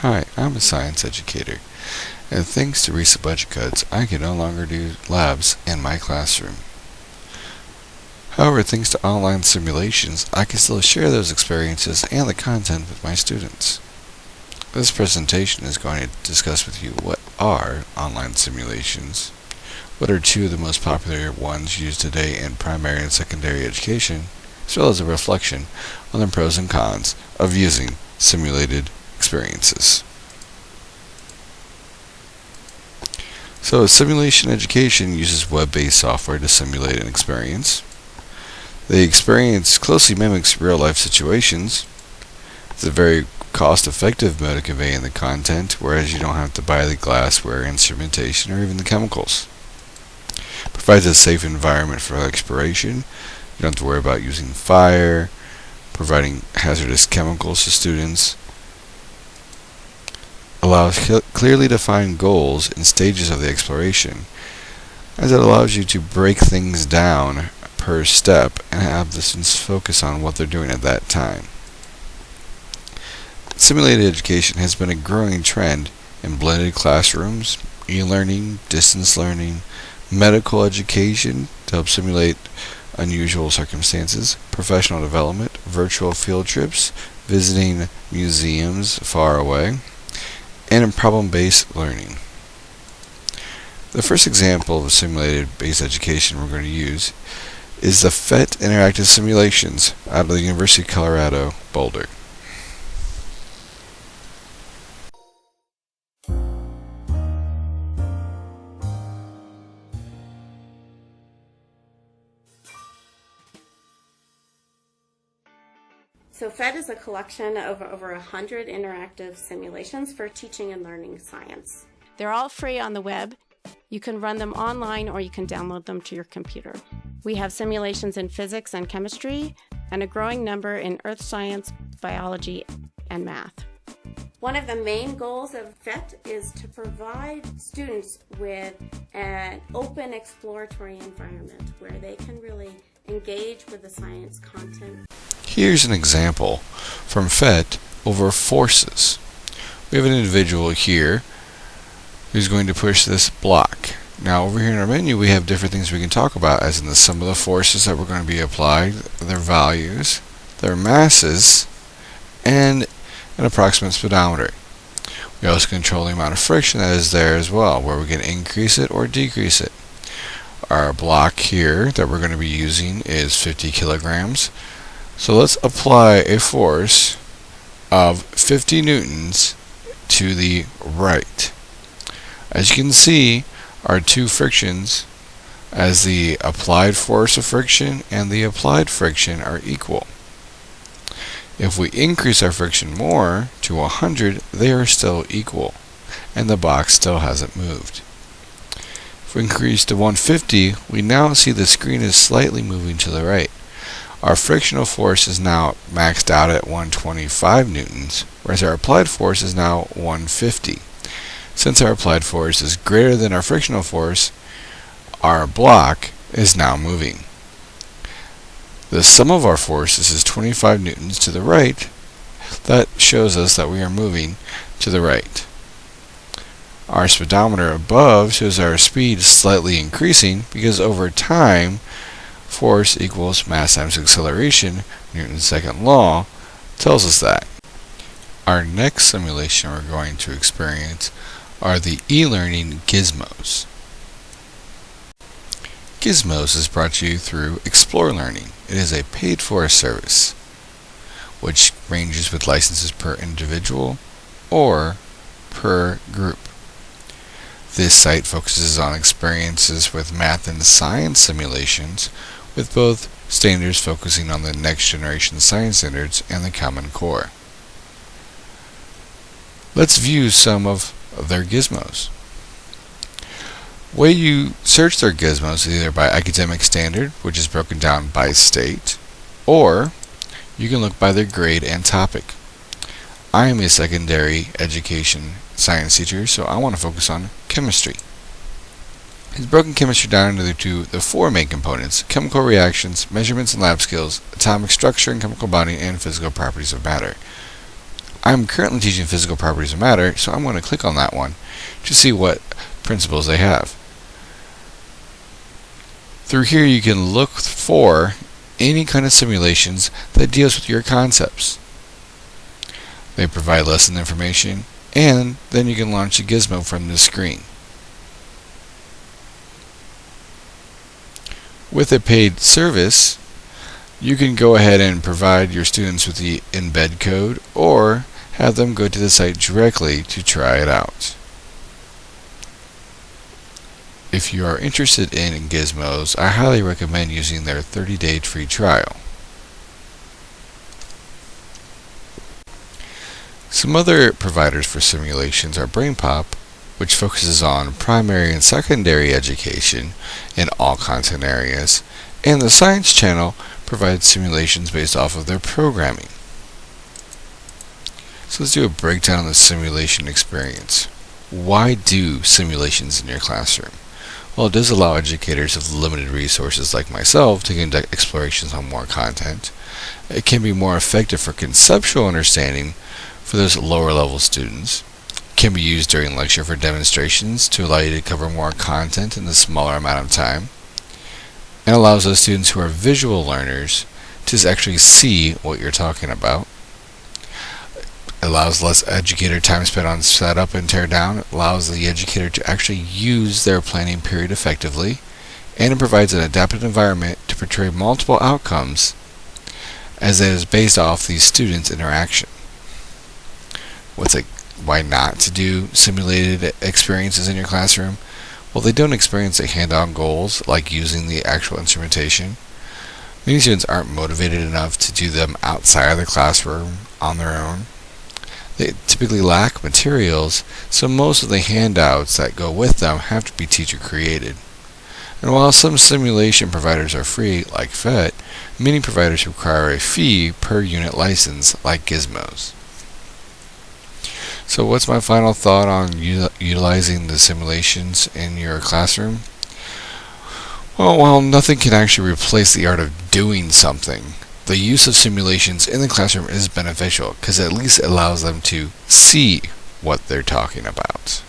Hi, I'm a science educator, and thanks to recent budget cuts, I can no longer do labs in my classroom. However, thanks to online simulations, I can still share those experiences and the content with my students. This presentation is going to discuss with you what are online simulations, what are two of the most popular ones used today in primary and secondary education, as well as a reflection on the pros and cons of using simulated experiences. So, simulation education uses web-based software to simulate an experience. The experience closely mimics real-life situations. It's a very cost-effective mode of conveying the content, whereas you don't have to buy the glassware, instrumentation, or even the chemicals. It provides a safe environment for exploration. You don't have to worry about using fire, providing hazardous chemicals to students. Allows clearly defined goals and stages of the exploration, as it allows you to break things down per step and have the students focus on what they're doing at that time. Simulated education has been a growing trend in blended classrooms, e-learning, distance learning, medical education to help simulate unusual circumstances, professional development, virtual field trips, visiting museums far away, and in problem-based learning. The first example of simulated-based education we're going to use is the PhET Interactive Simulations out of the University of Colorado, Boulder. So PhET is a collection of over 100 interactive simulations for teaching and learning science. They're all free on the web. You can run them online or you can download them to your computer. We have simulations in physics and chemistry and a growing number in earth science, biology, and math. One of the main goals of PhET is to provide students with an open exploratory environment where they can really engage with the science content. Here's an example from PhET over forces. We have an individual here who's going to push this block. Now over here in our menu we have different things we can talk about, as in the sum of the forces that were going to be applied, their values, their masses, and an approximate speedometer. We also control the amount of friction that is there as well, where we can increase it or decrease it. Our block here that we're going to be using is 50 kilograms. So let's apply a force of 50 newtons to the right. As you can see, our two frictions, as the applied force of friction and the applied friction, are equal. If we increase our friction more to 100, they are still equal, and the box still hasn't moved. If we increase to 150, we now see the screen is slightly moving to the right. Our frictional force is now maxed out at 125 newtons, whereas our applied force is now 150. Since our applied force is greater than our frictional force, our block is now moving. The sum of our forces is 25 newtons to the right. That shows us that we are moving to the right. Our speedometer above shows our speed is slightly increasing because over time, force equals mass times acceleration, Newton's second law, tells us that. Our next simulation we're going to experience are the e-learning gizmos. Gizmos is brought to you through Explore Learning. It is a paid-for service, which ranges with licenses per individual or per group. This site focuses on experiences with math and science simulations, with both standards focusing on the next generation science standards and the Common Core. Let's view some of their gizmos. Way you search their gizmos is either by academic standard, which is broken down by state, or you can look by their grade and topic. I am a secondary education science teacher, so I want to focus on chemistry. It's broken chemistry down into the four main components: chemical reactions, measurements and lab skills, atomic structure and chemical bonding, and physical properties of matter. I'm currently teaching physical properties of matter, so I'm going to click on that one to see what principles they have. Through here you can look for any kind of simulations that deals with your concepts. They provide lesson information, and then you can launch a gizmo from this screen. With a paid service, you can go ahead and provide your students with the embed code or have them go to the site directly to try it out. If you are interested in gizmos, I highly recommend using their 30-day free trial. Some other providers for simulations are BrainPop, which focuses on primary and secondary education in all content areas, and the Science Channel provides simulations based off of their programming. So let's do a breakdown of the simulation experience. Why do simulations in your classroom? Well, it does allow educators with limited resources like myself to conduct explorations on more content. It can be more effective for conceptual understanding for those lower level students. It can be used during lecture for demonstrations to allow you to cover more content in a smaller amount of time. And allows those students who are visual learners to actually see what you're talking about. It allows less educator time spent on setup and tear down. It allows the educator to actually use their planning period effectively. And it provides an adaptive environment to portray multiple outcomes as it is based off the students' interaction. Why not to do simulated experiences in your classroom? Well, they don't experience the hand-on goals like using the actual instrumentation. Many students aren't motivated enough to do them outside of the classroom on their own. They typically lack materials, so most of the handouts that go with them have to be teacher created. And while some simulation providers are free, like PhET, many providers require a fee per unit license, like Gizmos. So what's my final thought on utilizing the simulations in your classroom? Well, while nothing can actually replace the art of doing something, the use of simulations in the classroom is beneficial because at least it allows them to see what they're talking about.